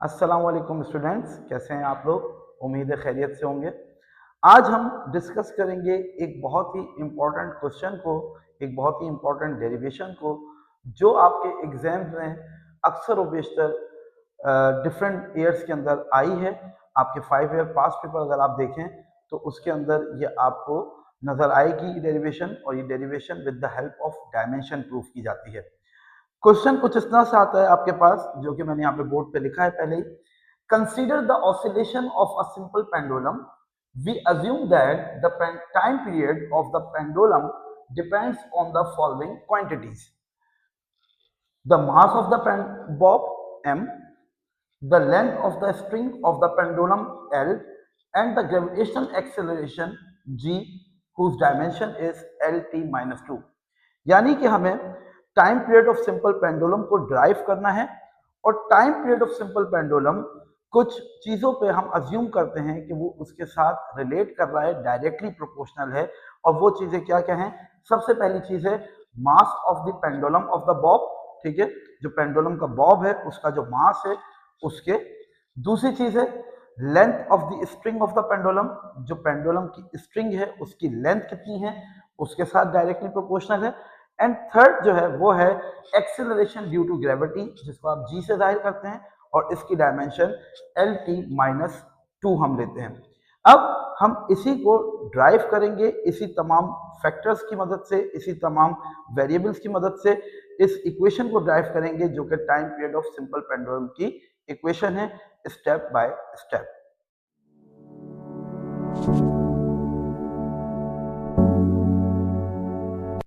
अस्सलाम वालेकुम स्टूडेंट्स, कैसे हैं आप लोग? उम्मीद है खैरियत से होंगे। आज हम डिस्कस करेंगे एक बहुत ही इम्पोर्टेंट क्वेश्चन को, एक बहुत ही इम्पोर्टेंट डेरिवेशन को, जो आपके एग्जाम में अक्सर व बेशतर डिफरेंट ईयर्स के अंदर आई है। आपके 5 ईयर पास पेपर अगर आप देखें तो उसके अंदर ये आपको नजर आएगी डेरिवेशन, और ये derivation with the help of dimension proof की जाती है। क्वेश्चन कुछ इस तरह से आता है आपके पास, जो कि मैंने यहाँ पे बोर्ड पे लिखा है पहले ही। Consider the oscillation of a simple pendulum. We assume that the time period of the pendulum depends on the following quantities: the mass of the bob m, the length of the string of the pendulum L, and the gravitational acceleration g, whose dimension is lt minus 2। यानी कि हमें time period of simple pendulum को drive करना है, और time period of simple pendulum कुछ चीजों पे हम अज्यूम करते हैं कि वो उसके साथ रिलेट कर रहा है, डायरेक्टली प्रोपोर्शनल है। और वो चीजें क्या क्या हैं? सबसे पहली चीज है मास of the pendulum of the Bob, ठीक है, जो पेंडुलम का बॉब है उसका जो मास है उसके। दूसरी चीज है length of the string of the pendulum, जो पेंडुलम की स्ट्रिंग है उसकी लेंथ कितनी है, उसके साथ डायरेक्टली प्रोपोर्शनल है। एंड थर्ड जो है वो है एक्सेलरेशन ड्यू टू ग्रेविटी, जिसको आप जी से जाहिर करते हैं, और इसकी डायमेंशन एल टी माइनस 2 हम लेते हैं। अब हम इसी को ड्राइव करेंगे, इसी तमाम फैक्टर्स की मदद से, इसी तमाम वेरिएबल्स की मदद से इस इक्वेशन को ड्राइव करेंगे, जो कि time period of simple pendulum की इक्वेशन है, स्टेप बाय स्टेप।